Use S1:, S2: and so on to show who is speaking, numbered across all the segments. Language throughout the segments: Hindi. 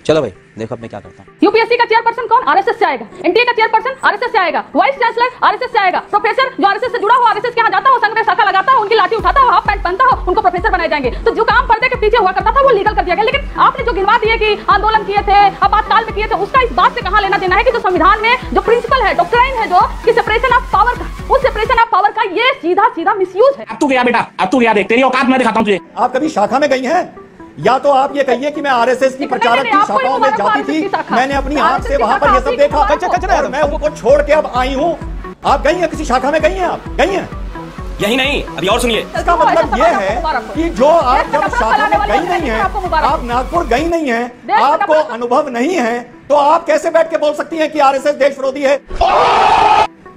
S1: चलो भाई देखो अब मैं क्या करता हूँ।
S2: यूपीएससी का चेयरपर्सन कौन? आरएसएस से आएगा। एनटीए का चेयरपर्सन आरएसएस से आएगा। वाइस चांसलर आरएसएस से आएगा। प्रोफेसर जो आरएसएस से जुड़ा हो, आरएसएस के यहाँ जाता हो, संघ में शाखा लगाता हो, उनकी लाठी उठाता हो, हाफ पैंट पहनता हो, उनको प्रोफेसर बनाए जाएंगे। तो जो काम पर्दे के पीछे हुआ करता था वो लीगल कर दिया गया। लेकिन आपने जो गिनवा दिए कि आंदोलन किए थे, आपातकाल में किए थे, उसका इस बात से कहाँ लेना देना है कि जो संविधान में जो प्रिंसिपल है, डॉक्ट्राइन है, जो कि सेपरेशन ऑफ पावर का, उस सेपरेशन ऑफ पावर का ये सीधा सीधा मिसयूज है।
S3: अब तू गया बेटा, अब तू गया, देख तेरी औकात मैं दिखाता हूं तुझे।
S4: आप कभी शाखा में गई हैं? या तो आप ये कहिए कि मैं आरएसएस की प्रचारक की शाखाओं में जाती थी, मैंने अपनी आंख से वहां पर ये सब देखा और मैं उनको छोड़ के अब आई हूँ। आप गई हैं किसी शाखा में? गई हैं आप? गई हैं?
S3: यही नहीं, अभी और सुनिए।
S4: इसका मतलब ये है कि जो आप जब शाखा में गई नहीं है, आप नागपुर गई नहीं है, आपको अनुभव नहीं है, तो आप कैसे बैठ के बोल सकती हैं कि आरएसएस देश विरोधी है?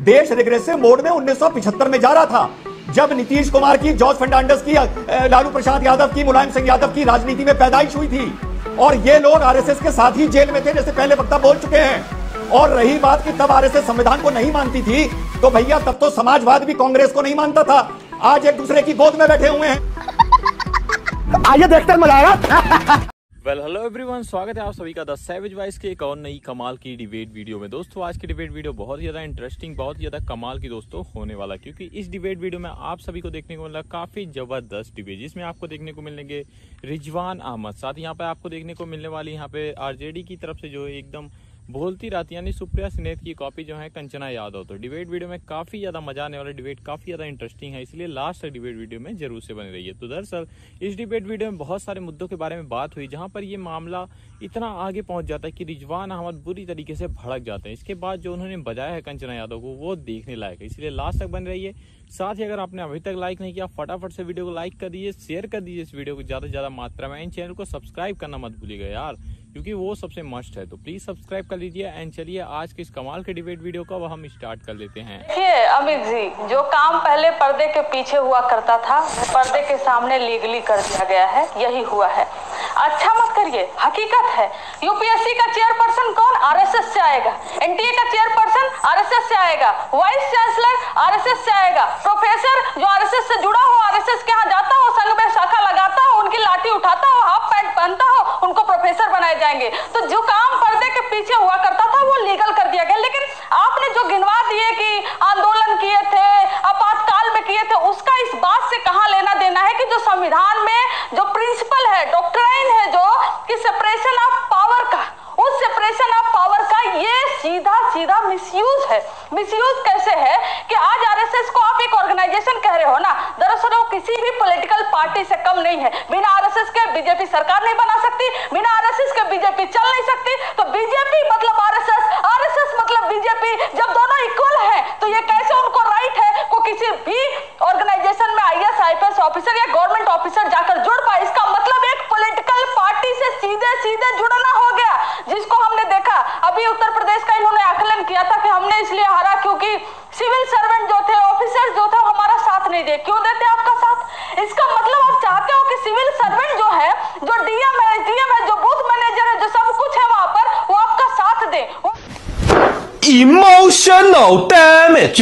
S4: देश रिग्रेसिव मोड में 1975 में जा रहा था, जब नीतीश कुमार की, जॉर्ज फर्नांडिस की, लालू प्रसाद यादव की, मुलायम सिंह यादव की राजनीति में पैदाइश हुई थी और ये लोग आरएसएस के साथ ही जेल में थे, जैसे पहले वक्ता बोल चुके हैं। और रही बात कि तब आरएसएस संविधान को नहीं मानती थी, तो भैया तब तो समाजवाद भी कांग्रेस को नहीं मानता था। आज एक दूसरे की गोद में बैठे हुए हैं। आइए देखते हैं, मजा आएगा।
S5: वेल हेलो एवरीवन, स्वागत है आप सभी का द सैवेज वॉइस के एक और नई कमाल की डिबेट वीडियो में। दोस्तों आज की डिबेट वीडियो बहुत ही ज़्यादा इंटरेस्टिंग, बहुत ही ज़्यादा कमाल की दोस्तों होने वाला, क्योंकि इस डिबेट वीडियो में आप सभी को देखने को मिला काफ़ी ज़बरदस्त डिबेट, जिसमें आपको देखने को मिलेंगे रिजवान अहमद, साथ यहाँ पे आपको देखने को मिलने वाली यहाँ पे आरजेडी की तरफ से जो है एकदम बोलती रहती यानी सुप्रिया सिनेत की कॉपी जो है कंचना यादव। तो डिबेट वीडियो में काफी ज्यादा मजा आने वाला, डिबेट काफी ज्यादा इंटरेस्टिंग है, इसलिए लास्ट तक डिबेट वीडियो में जरूर से बने रहिए। तो दरअसल इस डिबेट वीडियो में बहुत सारे मुद्दों के बारे में बात हुई, जहां पर ये मामला इतना आगे पहुंच जाता है कि रिजवान अहमद बुरी तरीके से भड़क जाते हैं। इसके बाद जो उन्होंने बजाया है कंचना यादव को, वो देखने लायक है, इसलिए लास्ट तक बने रहिए। साथ ही अगर आपने अभी तक लाइक नहीं किया, फटाफट से वीडियो को लाइक कर दीजिए, शेयर कर दीजिए इस वीडियो को ज्यादा से ज्यादा मात्रा में। इन चैनल को सब्सक्राइब करना मत भूलिएगा यार, क्योंकि वो सबसे मस्ट है। तो प्लीज सब्सक्राइब कर लीजिए। एंड चलिए आज के इस कमाल के डिबेट वीडियो को अब हम स्टार्ट कर लेते हैं।
S2: देखिए अमित जी, जो काम पहले पर्दे के पीछे हुआ करता था, पर्दे के सामने लीगली कर दिया गया है, यही हुआ है। अच्छा मत करिए, हकीकत है। यूपीएससी का चेयरपर्सन कौन? आरएसएस से आएगा। एनटीए का चेयरपर्सन आरएसएस से आएगा। वाइस चांसलर आरएसएस से आएगा। प्रोफेसर जो आरएसएस से जुड़ा हो, आरएसएस के यहाँ जाता हो, संघ में शाखा लगाता हो, उनकी लाठी उठाता हो, हाफ पैंट पहनता हो, उनको प्रोफेसर बनाए जाएंगे। तो जो काम पर्दे के पीछे हुआ करता था वो लीगल कर दिया गया। लेकिन आपने जो गिनवा दिए कि आंदोलन किए थे, आपातकाल में किए थे, उसका इस बात से कहाँ लेना देना है कि जो संविधान में जो प्रिंसिपल है, डॉक्ट्राइन है, जो कि सेपरेशन ऑफ पावर का, उस सेपरेशन ऑफ पावर का ये सीधा सीधा मिसयूज है। मिसयूज कैसे है कि आज आरएसएस को आप एक ऑर्गेनाइजेशन कह रहे हो ना, दरअसल वो किसी भी पॉलिटिकल पार्टी से कम नहीं है। बिना आरएसएस के बीजेपी सरकार नहीं बना सकती, बिना आरएसएस के बीजेपी चल नहीं सकती। तो बीजेपी मतलब आरएसएस, आरएसएस मतलब बीजेपी, जब दोनों इक्वल हैं तो ये कैसे उनको राइट है को किसी भी ऑर्गेनाइजेशन में आईएएस आईपीएस ऑफिसर या गवर्नमेंट ऑफिसर जाकर जुड़ पाए? इसका मतलब एक पॉलिटिकल पार्टी से सीधे सीधे जुड़ना हो गया, जिसको हमने देखा अभी उत्तर प्रदेश का इन्होंने आकलन किया था कि हमने इसलिए हारा क्योंकि सिविल सर्वेंट जो थे, ऑफिसर्स जो थे, हमारा साथ नहीं दे। क्यों देते आपका साथ? इसका मतलब आप चाहते हो कि सिविल सर्वेंट जो है, जो डीएम है, एसडीएम है, जो बूथ मैनेजर है, जो सब कुछ है वहां पर, वो आपका साथ दे।
S3: Emotional damage.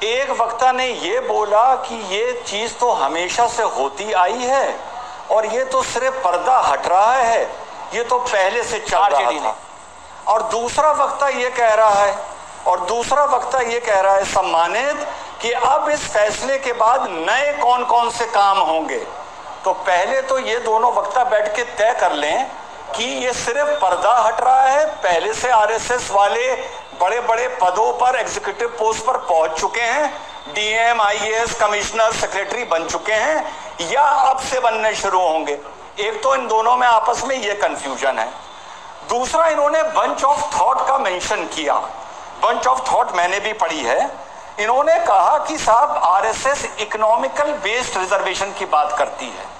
S6: एक वक्ता ने ये बोला कि ये चीज तो हमेशा से होती आई है और ये तो सिर्फ पर्दा हट रहा है, ये तो पहले से चल रहा था। और दूसरा वक्ता ये कह रहा है सम्मानित कि अब इस फैसले के बाद नए कौन कौन से काम होंगे। तो पहले तो ये दोनों वक्ता बैठ के तय कर लें कि ये सिर्फ पर्दा हट रहा है, पहले से आरएसएस वाले बड़े बड़े पदों पर, एग्जीक्यूटिव पोस्ट पर पहुंच चुके हैं, डीएम, आईएएस, कमिश्नर, सेक्रेटरी बन चुके हैं, या अब से बनने शुरू होंगे। एक तो इन दोनों में आपस में ये कंफ्यूजन है। दूसरा, इन्होंने बंच ऑफ थॉट का मेंशन किया। बंच ऑफ थॉट मैंने भी पढ़ी है। इन्होंने कहा कि साहब आरएसएस इकोनॉमिकल बेस्ड रिजर्वेशन की बात करती है,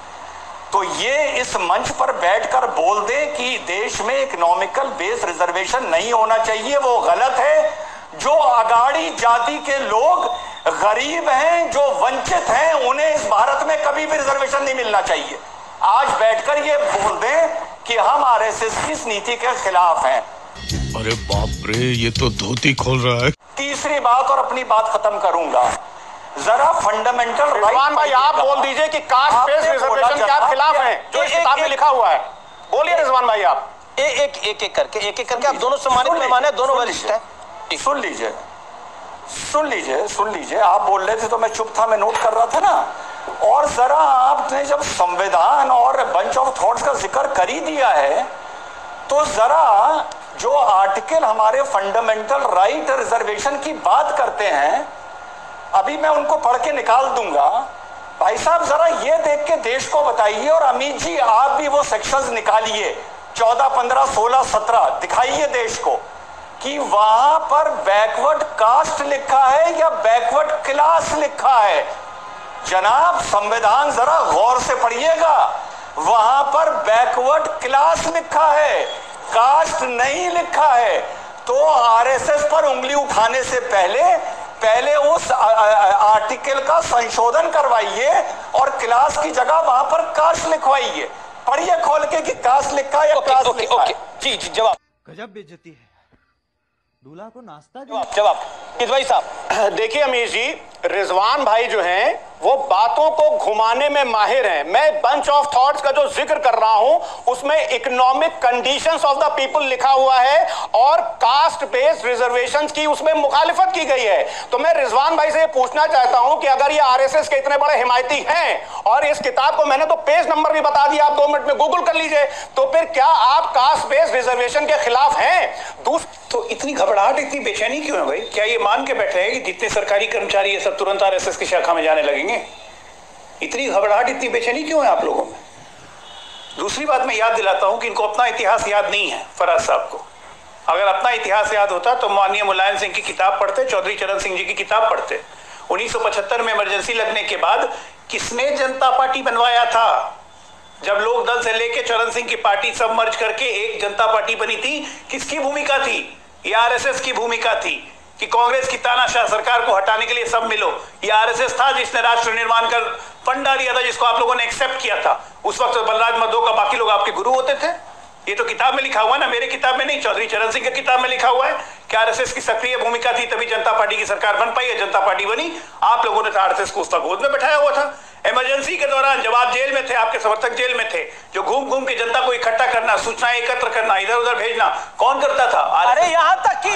S6: तो ये इस मंच पर बैठकर बोल दे कि देश में इकोनॉमिकल बेस्ड रिजर्वेशन नहीं होना चाहिए, वो गलत है। जो अगाड़ी जाति के लोग गरीब हैं, जो वंचित हैं, उन्हें इस भारत में कभी भी रिजर्वेशन नहीं मिलना चाहिए। आज बैठकर ये बोल दें कि हम आरएसएस की इस नीति के खिलाफ हैं।
S7: अरे बाप रे, ये तो धोती खोल रहा है।
S6: तीसरी बात, और अपनी बात खत्म करूंगा, जरा फंडामेंटल
S3: रिजवान भाई आप बोल दीजिए कि कास्ट बेस्ड रिजर्वेशन के आप खिलाफ हैं, जो इस किताब में लिखा हुआ है। बोलिए रिजवान भाई आप।
S1: एक करके आप दोनों सम्मानित मेहमान हैं, दोनों वरिष्ठ हैं।
S6: सुन लीजिए, आप बोल रहे थे तो मैं चुप था, मैं नोट कर रहा था ना। और जरा आपने जब संविधान और बंच ऑफ थॉट्स का जिक्र कर ही दिया है, तो जरा जो आर्टिकल हमारे फंडामेंटल राइट रिजर्वेशन की बात करते हैं, अभी मैं उनको पढ़ के निकाल दूंगा। भाई साहब जरा ये देख के देश को बताइए, और अमित जी आप भी वो सेक्शंस निकालिए, 14, 15, 16, 17 दिखाइए देश को कि वहां पर बैकवर्ड कास्ट लिखा है या बैकवर्ड क्लास लिखा है। जनाब संविधान जरा गौर से पढ़िएगा, वहां पर बैकवर्ड क्लास लिखा है, कास्ट नहीं लिखा है। तो आरएसएस पर उंगली उठाने से पहले उस आर्टिकल का संशोधन करवाइए और क्लास की जगह वहां पर कास्ट लिखवाइए। पढ़िए खोल के कि कास्ट लिखा है या क्लास लिखा है।
S1: जी जवाब।
S8: गजब बेइज्जती है, दूल्हा को नाश्ता
S1: जवाब भाई साहब।
S9: देखिए अमीर जी, रिजवान भाई जो हैं वो बातों को घुमाने में माहिर हैं। मैं बंच ऑफ थॉट्स का जो जिक्र कर रहा हूं उसमें economic conditions of the people लिखा हुआ है और कास्ट बेस्ड रिजर्वेशंस की उसमें मुखालिफत की गई है। तो मैं रिजवान भाई से ये पूछना चाहता हूं कि अगर ये आरएसएस के इतने बड़े हिमायती हैं, और इस किताब को मैंने तो पेज नंबर भी बता दिया, आप 2 मिनट में गूगल कर लीजिए, तो फिर क्या आप कास्ट बेस्ड रिजर्वेशन के खिलाफ हैं?
S6: तो इतनी घबराहट, इतनी बेचैनी क्यों है भाई? क्या ये मान के बैठे हैं कि जितने सरकारी कर्मचारी ये सब तुरंत आरएसएस की शाखा में जाने लगेंगे? इतनी घबराहट, इतनी बेचैनी क्यों है आप लोगों में? दूसरी बात मैं याद दिलाता हूं कि इनको अपना इतिहास याद नहीं है। फराज साहब को अगर अपना इतिहास याद होता तो माननीय मुलायम सिंह की किताब पढ़ते, चौधरी चरण सिंह जी की किताब पढ़ते। 1975 में इमरजेंसी लगने के बाद किसने जनता पार्टी बनवाया था? जब लोक दल से लेके चरण सिंह की पार्टी सब मर्ज करके एक जनता पार्टी बनी थी, किसकी भूमिका थी? ये आरएसएस की भूमिका थी कि कांग्रेस की तानाशाह सरकार को हटाने के लिए सब मिलो। ये आरएसएस था जिसने राष्ट्र निर्माण कर फंडा दिया था, जिसको आप लोगों ने एक्सेप्ट किया था। उस वक्त बलराज मध्दो का बाकी लोग आपके गुरु होते थे। ये तो किताब में लिखा हुआ ना, मेरे किताब में नहीं, चौधरी चरण सिंह की किताब में लिखा हुआ है कि आरएसएस की सक्रिय भूमिका थी, तभी जनता पार्टी की सरकार बन पाई है। जनता पार्टी बनी, आप लोगों ने तो आरएसएस को उसका गोद में बैठाया हुआ था। इमरजेंसी के दौरान जब आप जेल में थे, आपके समर्थक जेल में थे, जो घूम घूम के जनता को इकट्ठा करना, सूचनाएं एकत्र करना, इधर उधर भेजना, कौन करता था?
S1: अरे यहाँ तक कि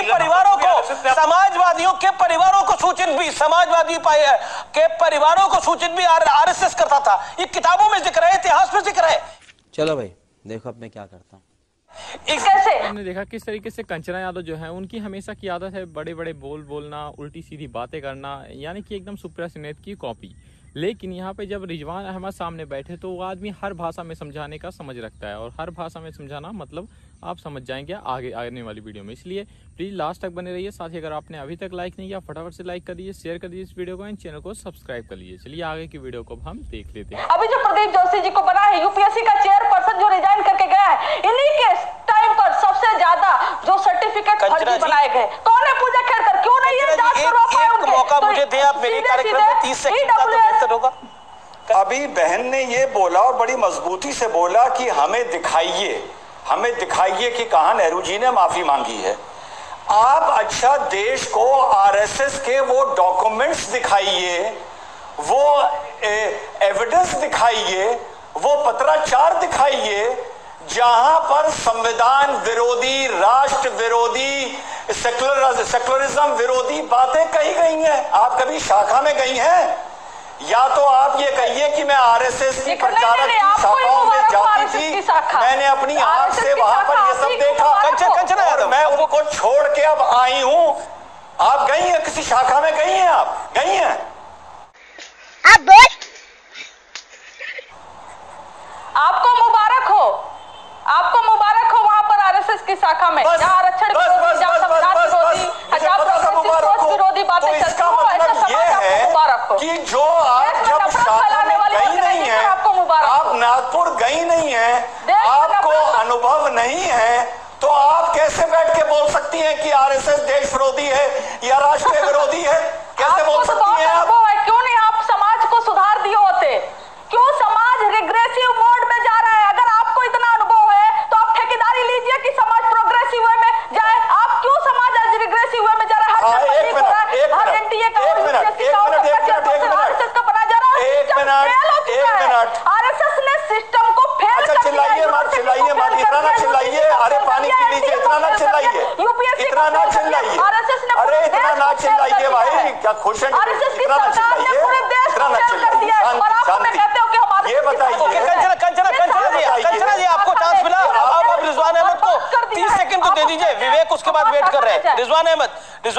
S1: परिवारों को, समाजवादियों के परिवारों को सूचित भी, समाजवादी के परिवारों को सूचित भी आरएसएस करता था। ये किताबों में जिक्र है, इतिहास में जिक्र है।
S8: चलो भाई देखो अब मैं क्या करता हूँ।
S5: हमने देखा किस तरीके से कंचना यादव जो है उनकी हमेशा की आदत है बड़े बड़े बोलना, उल्टी सीधी बातें करना, यानी कि एकदम सुप्रिया सिनेत की कॉपी। लेकिन यहाँ पे जब रिजवान अहमद सामने बैठे तो वो आदमी हर भाषा में समझाने का समझ रखता है, और हर भाषा में समझाना मतलब आप समझ जाएंगे आगे आने वाली वीडियो में। इसलिए प्लीज लास्ट तक बने रहिए। साथ ही अगर आपने अभी तक लाइक नहीं किया फटाफट से लाइक कर दीजिए, शेयर कर दीजिए इस वीडियो को, एंड चैनल को सब्सक्राइब कर लीजिए। चलिए आगे की वीडियो को हम देख लेते हैं।
S2: अभी जो प्रदीप जोशी जी को बना है यूपीएससी का चेयरपर्सन जो रिजाइन करके गया है, इन्हीं के टाइम पर सबसे ज्यादा जो सर्टिफिकेट फर्जी बनाए गए, कौन है? पूजा खेड़कर। क्यों नहीं है जांच करवा पाए उनके?
S1: मौका मुझे दें आप, मेरे कार्यक्रम में 30 सेकंड का तो बेहतर होगा।
S6: अभी बहन ने ये बोला और बड़ी मजबूती से बोला कि हमें दिखाइए कि कहां नेहरू जी ने माफी मांगी है। आप अच्छा देश को आरएसएस के वो डॉक्यूमेंट्स दिखाइए, वो एविडेंस दिखाइए, वो पत्राचार दिखाइए जहां पर संविधान विरोधी, राष्ट्र विरोधी, सेक्युलरिज्म विरोधी बातें कही गई हैं। आप कभी शाखा में गई हैं? या तो आप ये कहिए कि मैं आरएसएस की प्रचारक की शाखाओं में जाती थी, मैंने अपनी आंख से वहां पर ये सब देखा और मैं उनको छोड़ के अब आई हूं। आप गई हैं किसी शाखा में? गई हैं? आप गई हैं?
S2: आपको मुबारक हो, आपको मुबारक हो वहां पर आरएसएस की शाखा में, जहां आरक्षण विरोधी, जहां संविधान विरोधी, विरोधी बातें चलती हो, ऐसा समाज आपको मुबारक हो।
S6: कि जो आप जब शाखा में गई नहीं है, आप नागपुर गई नहीं है, आपको अनुभव नहीं है, तो आप कैसे बैठ के बोल सकती हैं कि आरएसएस देश विरोधी है या राष्ट्र विरोधी है? कैसे बोल सकती हैं आप?
S2: क्यों नहीं आप समाज को सुधार दिए होते? क्यों समाज रिग्रेसिव मोड में जा रहा है? अगर आपको इतना अनुभव है तो आप ठेकेदारी लीजिए कि समाज प्रोग्रेसिव वे में जाए। आप क्यों समाज आज रिग्रेसिव वे में जा रहा है?
S6: आरएसएस ने सिस्टम को फेल कर दिया। लीजिए, अरे पानी पी लीजिए, इतना ना चिल्लाइए, इतना ना चिल्लाइए, अरे इतना ना चिल्लाइए भाई, क्या खुश हैं? इतना ना चिल्लाइए, इतना ना चिल्लाइए, शांति। ये बताइए
S1: कंचना जी आपको चांस मिला, अब रिजवान अहमद को 30 सेकंड तो दे दीजिए, विवेक उसके बाद वेट कर रहे हैं। रिजवान अहमद 30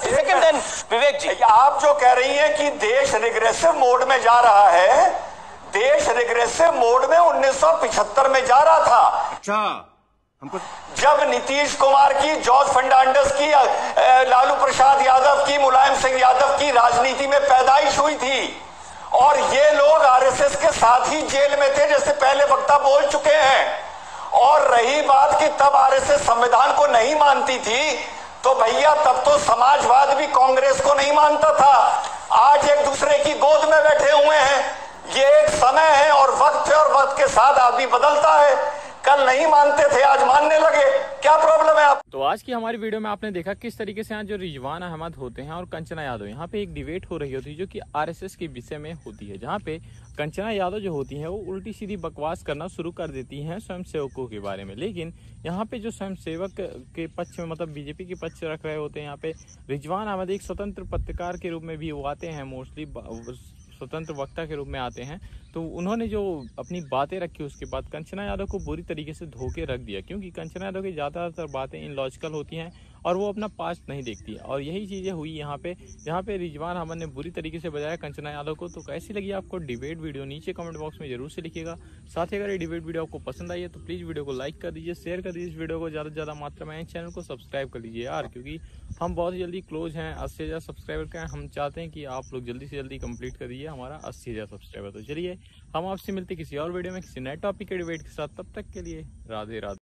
S1: सेकंड, देन विवेक जी।
S6: आप जो कह रही हैं कि देश रिग्रेसिव मोड में जा रहा है, देश रिग्रेसिव मोड में 1975 में जा रहा था।
S8: अच्छा, हमको
S6: जब नीतीश कुमार की, जॉर्ज फर्नांडिस की, लालू प्रसाद यादव की, मुलायम सिंह यादव की राजनीति में पैदाइश हुई थी और ये लोग आरएसएस के साथ ही जेल में थे, जैसे पहले वक्ता बोल चुके हैं। और रही बात कि तब आरएसएस संविधान को नहीं मानती थी, तो भैया तब तो समाजवाद भी कांग्रेस को नहीं मानता था। आज एक दूसरे की गोद में बैठे हुए हैं। ये एक समय है और वक्त है, और वक्त के साथ आदमी बदलता है। कल नहीं मानते थे, आज मानने लगे, क्या प्रॉब्लम है आप?
S5: तो आज की हमारी वीडियो में आपने देखा किस तरीके से यहाँ जो रिजवान अहमद होते हैं और कंचना यादव, यहाँ पे एक डिबेट हो रही होती है जो कि आरएसएस के विषय में होती है, जहाँ पे कंचना यादव जो होती हैं वो उल्टी सीधी बकवास करना शुरू कर देती हैं स्वयंसेवकों के बारे में। लेकिन यहाँ पे जो स्वयंसेवक के पक्ष में, मतलब बीजेपी के पक्ष रख रहे होते हैं, यहाँ पे रिजवान अहमद एक स्वतंत्र पत्रकार के रूप में भी वो आते हैं, मोस्टली स्वतंत्र वक्ता के रूप में आते हैं। तो उन्होंने जो अपनी बातें रखी उसके बाद कंचना यादव को बुरी तरीके से धोके रख दिया, क्योंकि कंचना यादव की ज़्यादातर बातें इनलॉजिकल होती हैं और वो अपना पास्ट नहीं देखती। और यही चीज़ें हुई यहाँ पे, जहाँ पे रिजवान अहमद ने बुरी तरीके से बजाया कंचना यादव को। तो कैसी लगी आपको डिबेट वीडियो, नीचे कमेंट बॉक्स में जरूर से लिखिएगा। साथ ही अगर ये डिबेट वीडियो आपको पसंद आई है तो प्लीज़ वीडियो को लाइक कर दीजिए, शेयर कर दीजिए इस वीडियो को ज़्यादा से ज़्यादा मात्रा में, चैनल को सब्सक्राइब कर लीजिए यार, क्योंकि हम बहुत ही जल्दी क्लोज हैं 80,000 सब्सक्राइबर का। हम चाहते हैं कि आप लोग जल्दी से जल्दी कंप्लीट कर दीजिए हमारा 80,000 सब्सक्राइबर। तो चलिए हम आपसे मिलते किसी और वीडियो में किसी नए टॉपिक के डिबेट के साथ, तब तक के लिए राधे राधे।